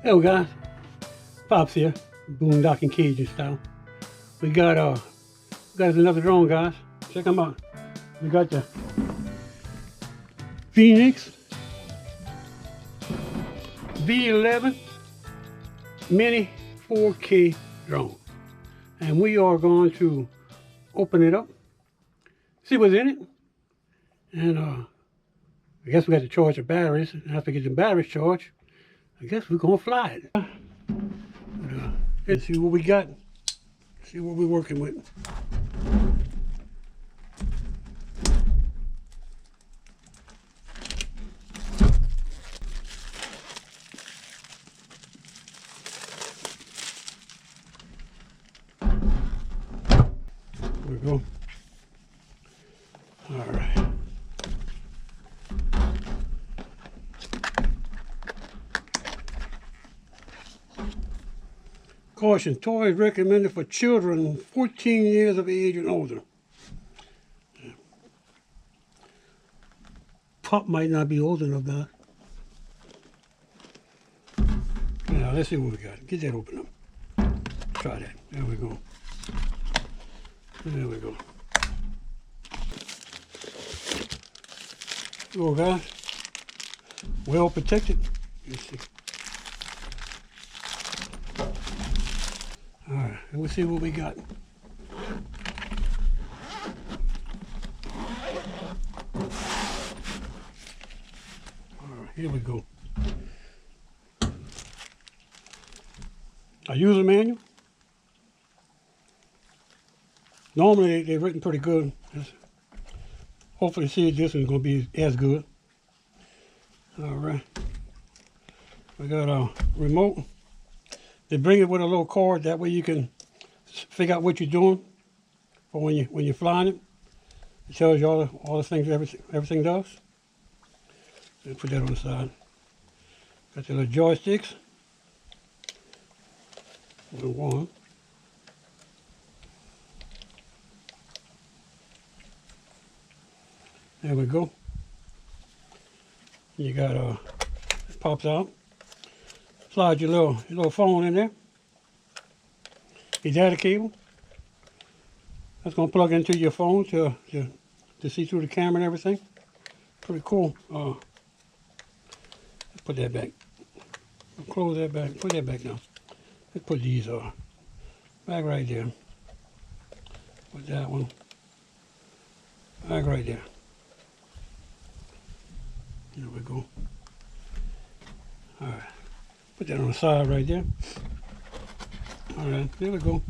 Hello guys, Pops here, boondocking Cajun style. We got another drone, guys. Check them out. We got the Veeniix V11Mini 4K drone, and we are going to open it up, see what's in it, and I guess we got to charge the batteries. And after we get the batteries charged, I guess we're gonna fly it. Let's see what we got. See what we're working with. There we go. All right. Caution, toys recommended for children 14 years of age and older. Pop might not be old enough now. Now let's see what we got. Get that open up. Try that. There we go. There we go. Go, guys. Well protected. Let's see. All right, and we'll see what we got. All right, here we go. A user manual. Normally they're written pretty good. Hopefully see this one's going to be as good. All right. We got a remote. They bring it with a little cord, that way you can figure out what you're doing for when you're flying it. It tells you all the things everything does. And put that on the side. Got the little joysticks. One. There we go. You got it pops out. Slide your little phone in there. Your data cable. That's gonna plug into your phone to see through the camera and everything. Pretty cool. Let's put that back. Close that back. Put that back now. Let's put these back right there. Put that one back right there. There we go. All right. Put that on the side right there. All right, there we go.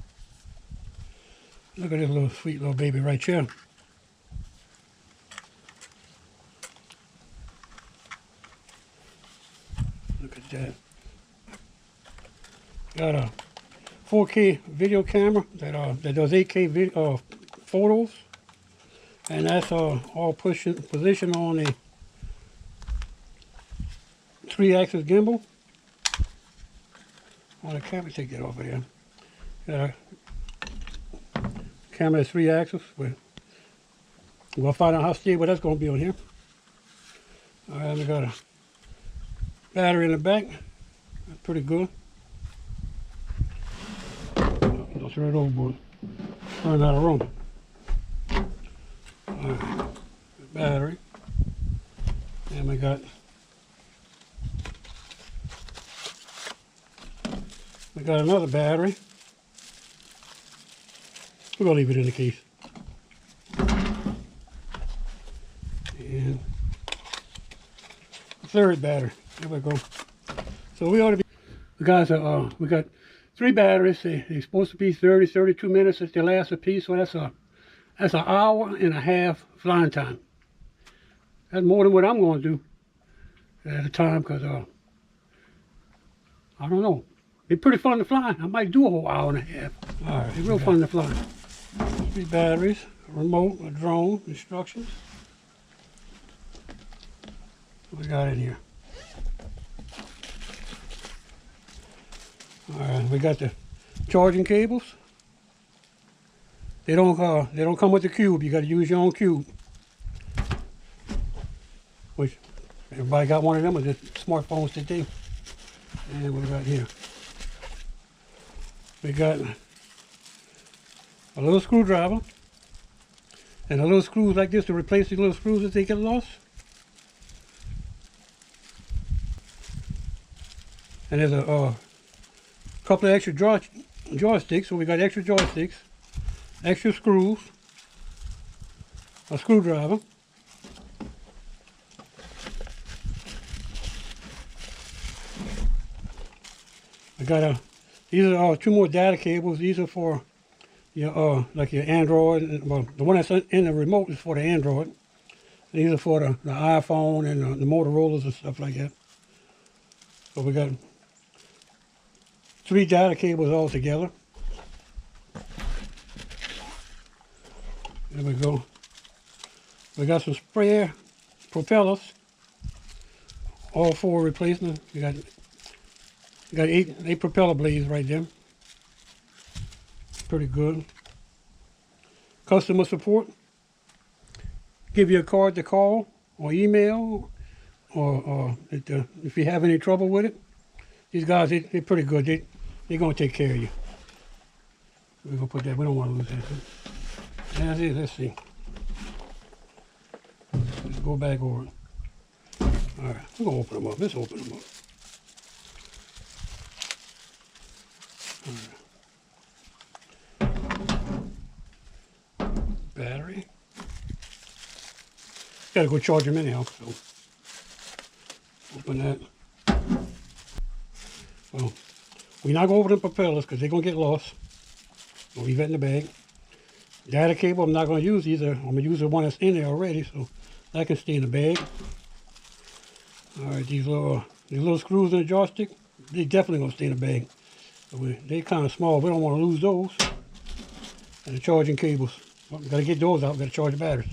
Look at this little sweet little baby right here. Look at that. Got a 4K video camera that does 8K video, photos, and that's all positioned on a 3-axis gimbal. On the camera, take that off of there. Camera is 3-axis. We'll find out how stable that's going to be on here. All right, we got a battery in the back. That's pretty good. Don't throw it overboard. Run out of room. All right, battery. And we got another battery. We're going to leave it in the case. And a third battery. There we go. So we ought to be... Guys, we got 3 batteries. They're supposed to be 30, 32 minutes if they last a piece. So that's an hour and a half flying time. That's more than what I'm going to do at a time, because I don't know. It's pretty fun to fly. I might do a whole hour and a half. All right, it's real fun to fly. 3 batteries, a remote, a drone, instructions. What we got in here? All right, we got the charging cables. They don't come with the cube. You got to use your own cube. Which everybody got one of them with the smartphones today. And what we got here? We got a little screwdriver and a little screws like this to replace the little screws if they get lost. And there's a couple of extra joysticks, so we got extra joysticks, extra screws, a screwdriver, I got these are 2 more data cables. These are for your like your Android. Well, the one that's in the remote is for the Android. These are for the iPhone and the Motorola's and stuff like that. So we got 3 data cables all together. There we go. We got some spare propellers, all 4 replacements. We got 8 propeller blades right there. Pretty good. Customer support. Give you a card to call or email, or if you have any trouble with it. These guys, they're pretty good. They're going to take care of you. We're going to put that. We don't want to lose that. That's it. Let's see. Let's go back over it. All right. We're going to open them up. Let's open them up. All right. Battery. Got to go charge them anyhow. So open that. Well, we're not going to open the propellers because they're going to get lost. We'll leave it in the bag. Data cable, I'm not going to use either. I'm going to use the one that's in there already, so that can stay in the bag. All right, these little screws in the joystick, they definitely going to stay in the bag. So they're kind of small. We don't want to lose those. And the charging cables. Well, we got to get those out. We got to charge the batteries.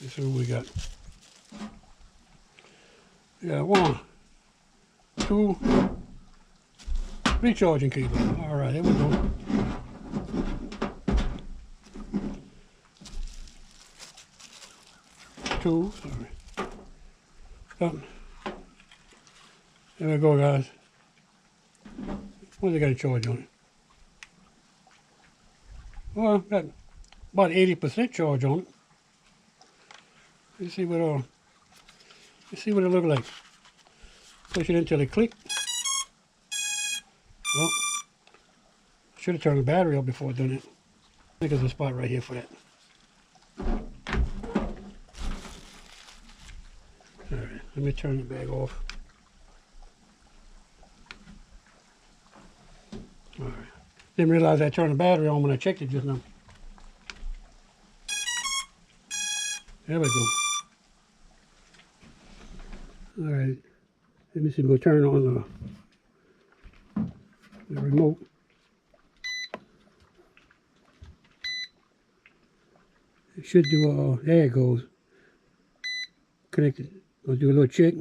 Let's see what we got. We got 1, 2, 3 charging cables. All right, there we go. Sorry. There we go, guys. What they got a charge on it? Well, got about 80% charge on it. Let's see what it looks like. Push it until it click. Well, should have turned the battery up before doing it. I think there's a spot right here for that. All right, let me turn the bag off. All right. Didn't realize I turned the battery on when I checked it just now. There we go. All right. Let me see if we'll turn on the remote. It should do, there it goes. Connected. We'll do a little check.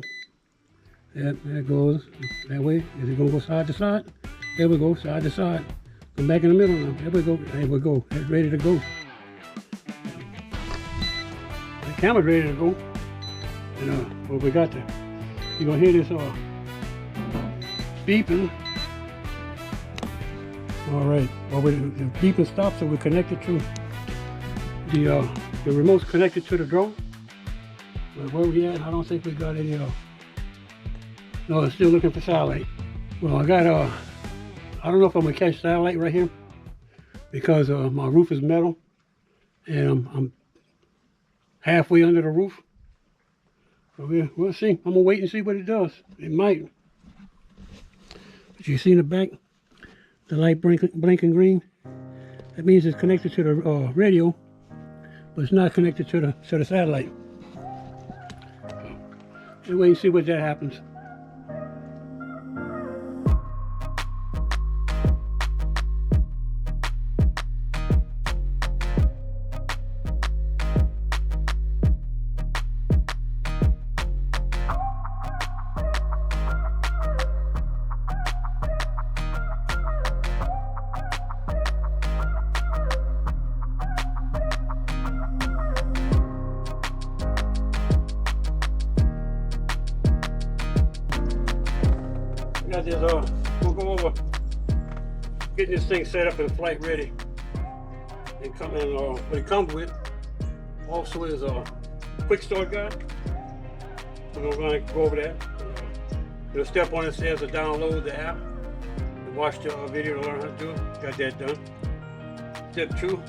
Yep, there it goes. That way. Is it going to go side to side? There we go, side to side. Come back in the middle now. There we go. There we go. It's ready to go. The camera's ready to go. And what we got there. You're going to hear this beeping. All right. Well, the beeping stops, so we're connected to the remote's connected to the drone. But where we at? I don't think we got any. No, it's still looking for satellite. Well, I got I don't know if I'm gonna catch satellite right here because my roof is metal and I'm halfway under the roof. So we'll see. I'm gonna wait and see what it does. It might. But you see in the back, the light blinking green. That means it's connected to the radio, but it's not connected to the satellite. So we'll wait and see what that happens. got this, we'll go over getting this thing set up and flight ready. And come in, what it comes with also is a quick start guide. We're going to go over that. The step one, it says to download the app and watch the video to learn how to do it. Got that done. Step two,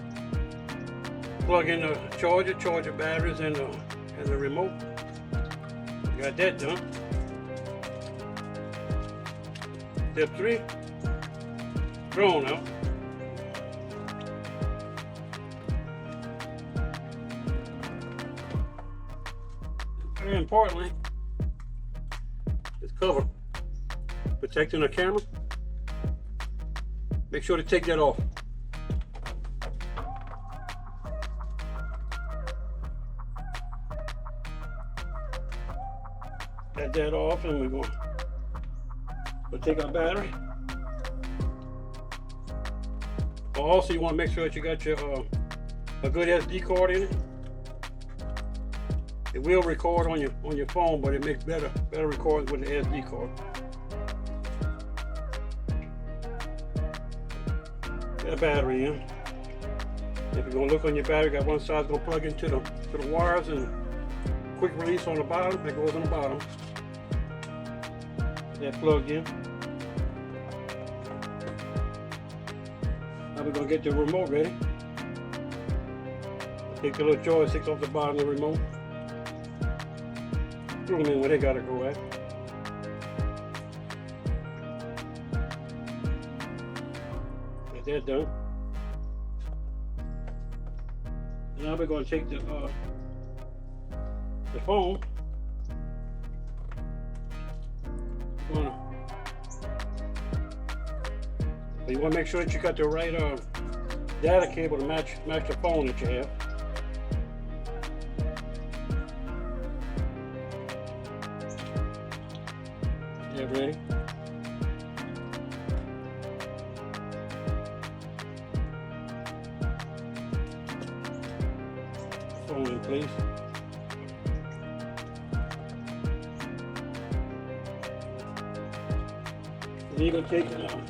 plug in the charger, charge the batteries and the remote. Got that done. Step three, drone out. Very importantly, it's cover protecting the camera. Make sure to take that off. Got that off, and we'll take our battery. Also, you want to make sure that you got your a good SD card in it. It will record on your phone, but it makes better recordings with the SD card. Got a battery in. If you're gonna look on your battery, got one side gonna plug into the wires, and quick release on the bottom. That goes on the bottom. That plugged in. Now we're gonna get the remote ready. Take the little joysticks off the bottom of the remote. Throw them in where they gotta go at. Get that done. Now we're gonna take the phone. You want to make sure that you got the right data cable to match the phone that you have. Yeah, ready? Phone in place. And you're gonna take it out.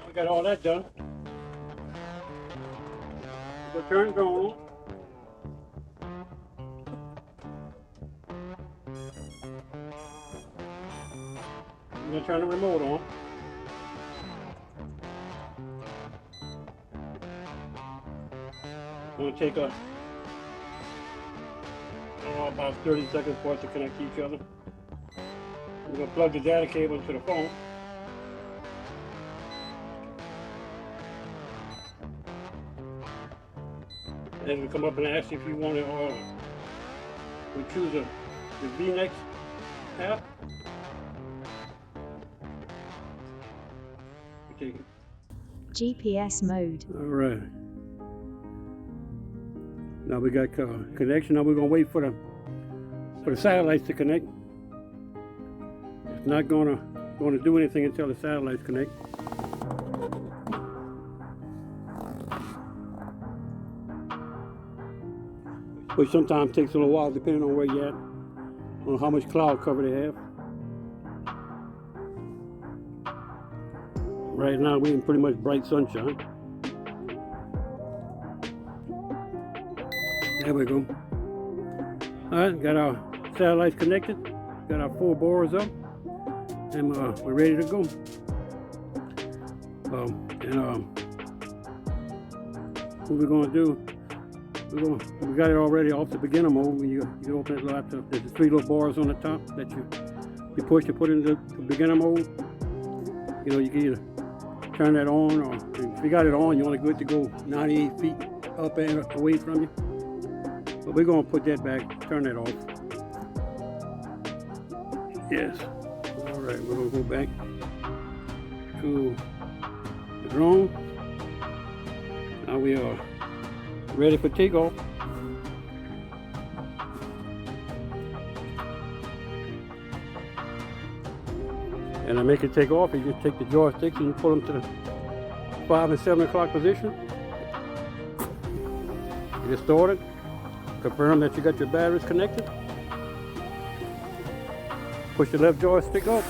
We got all that done. We'll turn it on. I'm going to turn the remote on. I'm going to take about 30 seconds for it to connect to each other. I'm going to plug the data cable into the phone. Then we come up and ask if you want to, we choose the Veeniix app. We take it. GPS mode. All right. Now we got connection. Now we're gonna wait for the satellites to connect. It's not gonna do anything until the satellites connect. Which sometimes takes a little while depending on where you're at, on how much cloud cover they have. Right now we're in pretty much bright sunshine. There we go. Alright, got our satellites connected, got our 4 boards up, and we're ready to go. What we're gonna do, we got it already off the beginner mode. When you open it laptop, there's 3 little bars on the top that you push to put into the beginner mode. You know, you can either turn that on, or if you got it on, you're only good to go 98 feet up and away from you. But we're gonna put that back, turn that off. Yes. All right, we're gonna go back to the drone. Now we are ready for takeoff. And to make it take off, you just take the joysticks and you pull them to the 5 and 7 o'clock position. Get it started. Confirm that you got your batteries connected. Push the left joystick up.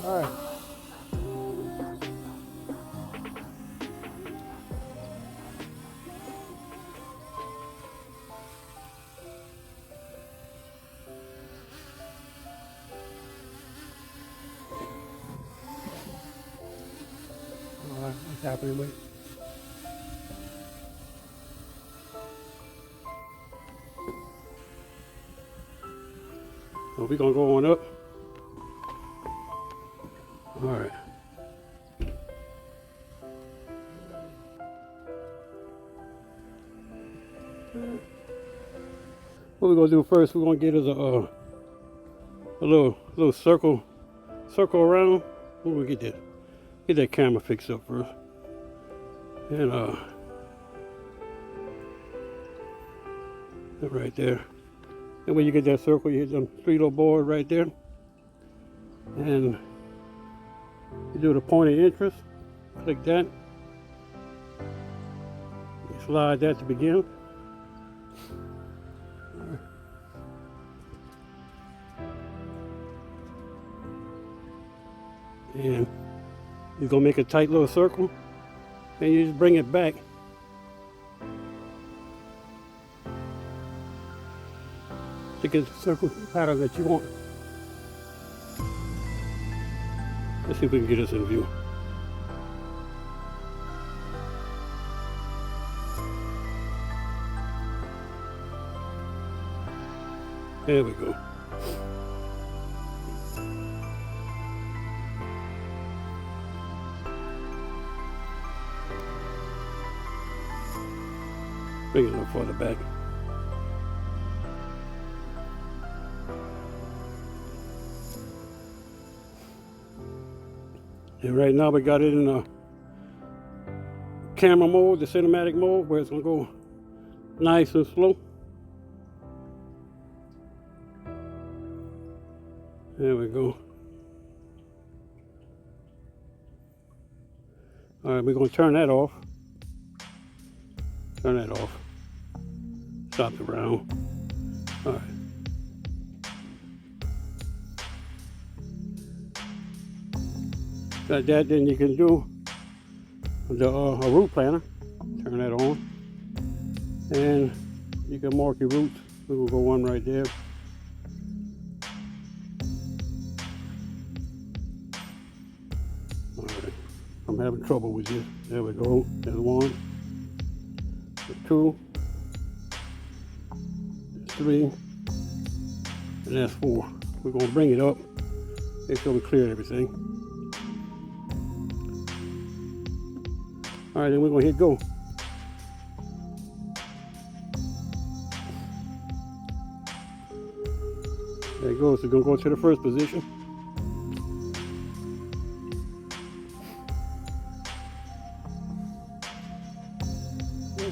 All right. What's happening with it? So we're gonna go on up. All right. What we're gonna do first, we're gonna get us a little circle around. We're gonna get that camera fixed up first. And that right there. And when you get that circle, you hit them 3 little boards right there. And you do the point of interest. Click that. You slide that to begin. And you're gonna make a tight little circle. And you just bring it back. To get the circle pattern that you want. Let's see if we can get this in view. There we go. Bring it a little further back. And right now we got it in the camera mode, the cinematic mode, where it's gonna go nice and slow. There we go. All right, we're gonna turn that off. Turn that off. Stop the round. All right. Got that, then you can do the a route planner. Turn that on. And you can mark your routes. We will go one right there. All right. I'm having trouble with this. There we go. There's 1. 2. 3. And that's 4. We're going to bring it up. Make sure we clear everything. All right, then we're going to hit go. There it goes. It's going to go to the first position.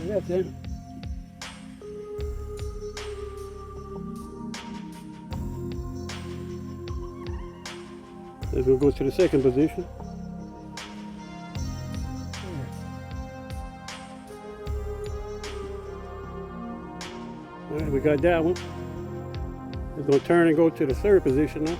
That's it. It's going to go to the second position. All right, we got that one. It's going to turn and go to the third position now.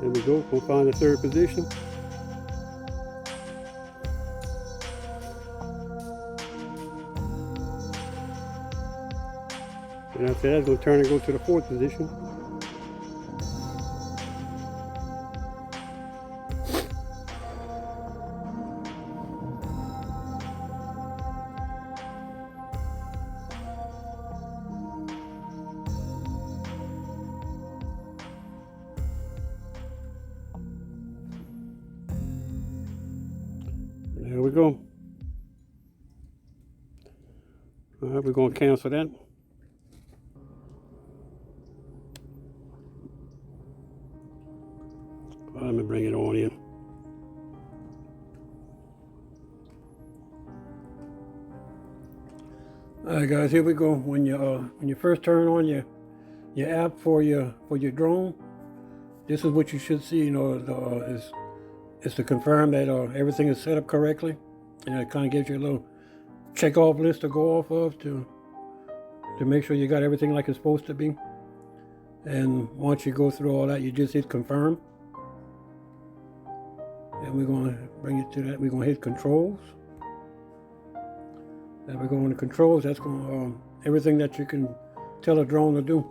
There we go. We'll find the third position. And after that, it's going to turn and go to the fourth position. There we go. All right, we're going to cancel that. Let me bring it on in. Alright guys, here we go. When you first turn on your app for your drone, this is what you should see. You know, it's to confirm that everything is set up correctly, and it kind of gives you a little check off list to go off of to make sure you got everything like it's supposed to be. And once you go through all that, you just hit confirm, and we're going to bring it to that. We're going to hit controls. And we're going to controls. That's going to everything that you can tell a drone to do.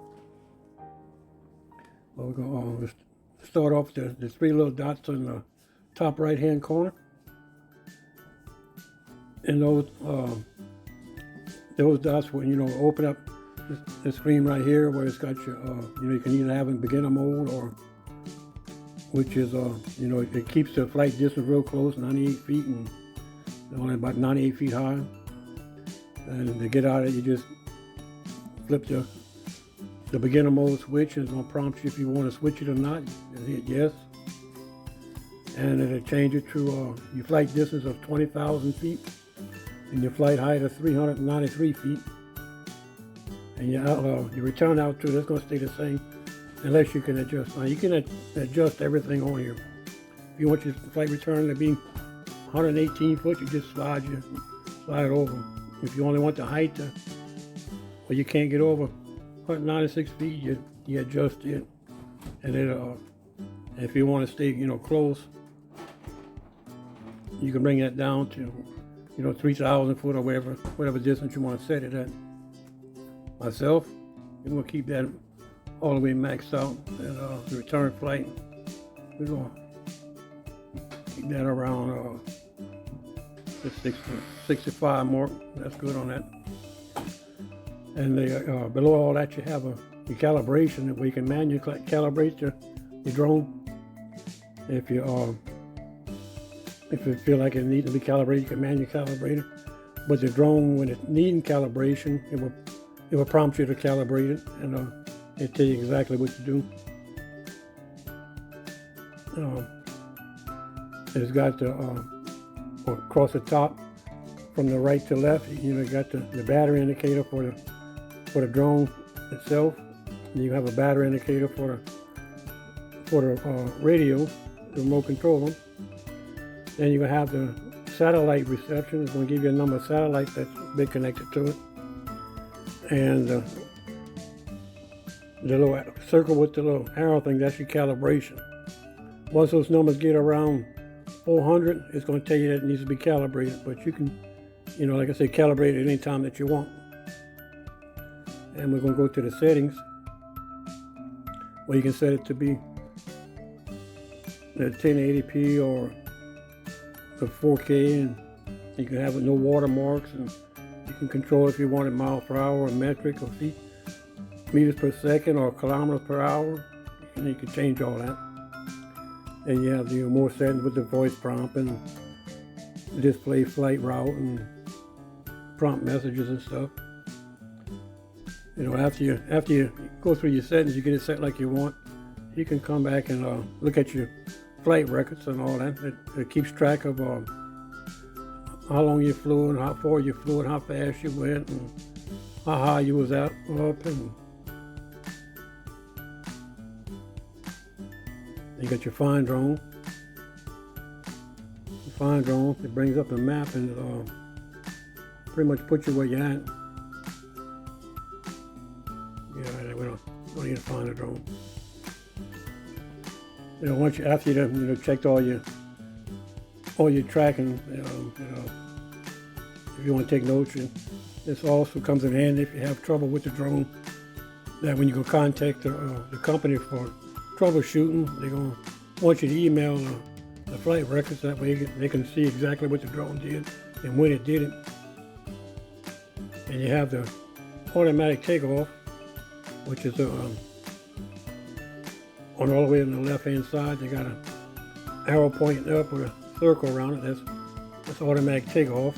Well, we're going to start off the three little dots on the top right hand corner, and those dots will, you know, open up the screen right here where it's got your you know, you can either have it in beginner mode, or which is you know, it keeps the flight distance real close, 98 feet, and only about 98 feet high. And to get out of it, you just flip the beginner mode switch, and it's going to prompt you if you want to switch it or not. Just hit yes, and it'll change it to your flight distance of 20,000 feet and your flight height of 393 feet. And your return altitude is going to stay the same unless you can adjust. Now you can adjust everything on here. If you want your flight return to be 118 foot, you just slide over. If you only want the height to, well, you can't get over 196 feet, you adjust it. And then if you want to stay, you know, close, you can bring that down to, you know, 3,000 foot or whatever distance you want to set it at. Myself, I'm going to keep that all the way maxed out. And the return flight, we're going to keep that around the 65 mark. That's good on that. And below all that, you have your calibration, where you can manually calibrate your drone. If you feel like it needs to be calibrated, you can manually calibrate it. But the drone, when it's needing calibration, it will prompt you to calibrate it, and it'll tell you exactly what to do. It's got the across the top from the right to left, you know, you got the battery indicator for the drone itself. And you have a battery indicator for the radio, the remote control one. Then you're going to have the satellite reception. It's going to give you a number of satellites that's been connected to it. And the little circle with the little arrow thing, that's your calibration. Once those numbers get around 400, it's going to tell you that it needs to be calibrated. But you can, you know, like I say, calibrate it any time that you want. And we're going to go to the settings, where you can set it to be the 1080p or the 4K, and you can have it no watermarks, and you can control if you want it miles per hour or metric or feet, meters per second or kilometers per hour, and you can change all that. And you have the more settings with the voice prompt and display flight route and prompt messages and stuff. You know, after you go through your settings, you get it set like you want. You can come back and look at your flight records and all that. It keeps track of how long you flew and how far you flew and how fast you went and how high you was up. And you got your find drone. The find drone, it brings up a map and pretty much puts you where you're at. Yeah, we don't need to find a drone. You know, once after you checked all your tracking, you know, if you want to take notes, this also comes in handy if you have trouble with the drone. That when you go contact the company for troubleshooting, they're going to want you to email the flight records. That way they can see exactly what the drone did and when it did it. And you have the automatic takeoff, which is on all the way on the left hand side. They got an arrow pointing up with a circle around it. That's automatic takeoff.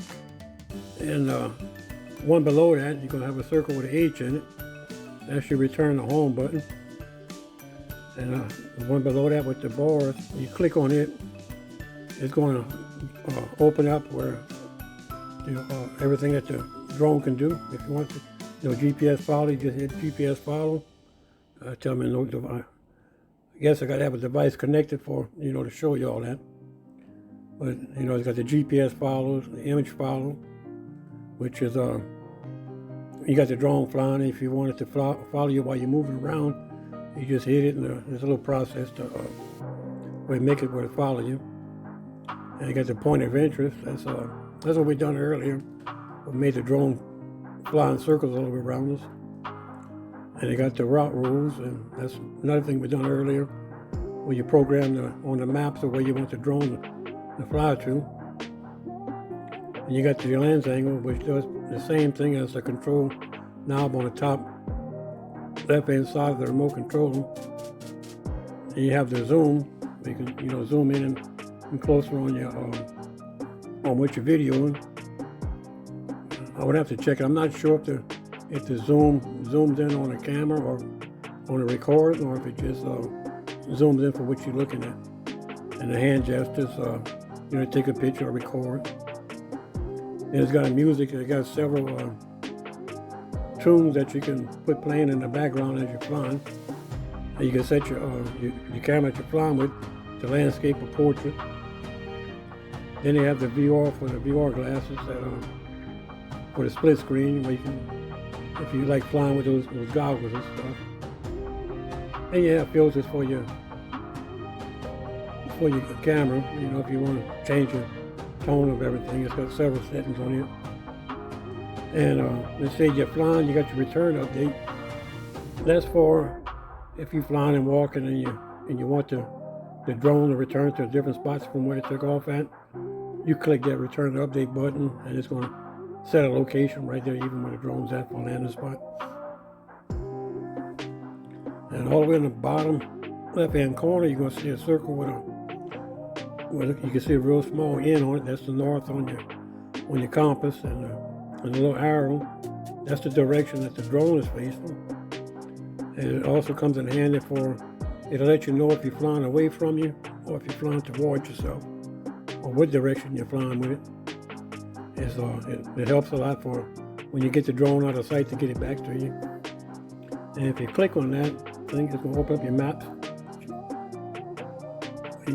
And one below that, you're going to have a circle with an H in it. That's your return to home button. And the one below that with the bars, you click on it, it's going to open up where everything that the drone can do. If you want to, GPS follow, you just hit GPS follow. Tell me no device. I guess I got to have a device connected for, to show you all that. But, it's got the GPS follow, the image follow, which is, you got the drone flying. If you want it to follow you while you're moving around, you just hit it, and there's a little process to where it make it where it follow you. And you got the point of interest. That's what we done earlier. We made the drone fly in circles all around us. And you got the route rules, and that's another thing we done earlier, where you program on the maps the way you want the drone to fly to. And you got the lens angle, which does the same thing as the control knob on the top left-hand side of the remote control. And you have the zoom. You can, zoom in and closer on your on what you're videoing. I would have to check it. I'm not sure if the zoom zooms in on a camera or on a record, or if it just zooms in for what you're looking at. And the hand gestures, take a picture or record. And it's got music. It got several tunes that you can put playing in the background as you're flying. And you can set your camera that you're flying with to landscape or portrait. Then they have the VR for the VR glasses that for the split screen, where you can, if you like flying with those goggles and stuff. And you have filters for your camera. If you want to change your tone of everything, it's got several settings on it. And let's say you're flying, you got your return update. That's for if you're flying and walking and you want the drone to return to different spots from where it took off at. You click that return update button, and it's going to set a location right there, even where the drone's at for a landing spot. And all the way in the bottom left-hand corner, you're going to see a circle with you can see a real small N on it. That's the north on your compass, and a little arrow. That's the direction that the drone is facing. And it also comes in handy it'll let you know if you're flying away from you or if you're flying towards yourself, or what direction you're flying with it. It helps a lot for when you get the drone out of sight to get it back to you. And if you click on that thing, it's going to open up your maps. If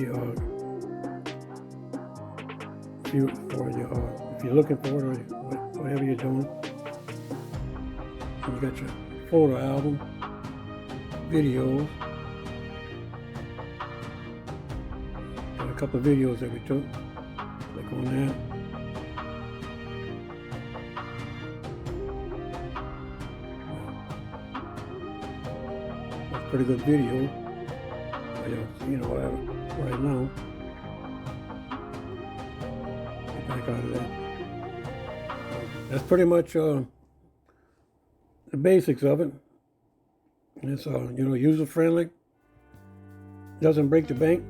you're looking for it or whatever you're doing. And you got your photo album, videos, and a couple of videos that we took. Click on that. That's a pretty good video. Right now. Get back out of that. That's pretty much the basics of it. It's user friendly. Doesn't break the bank.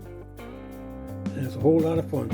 And it's a whole lot of fun.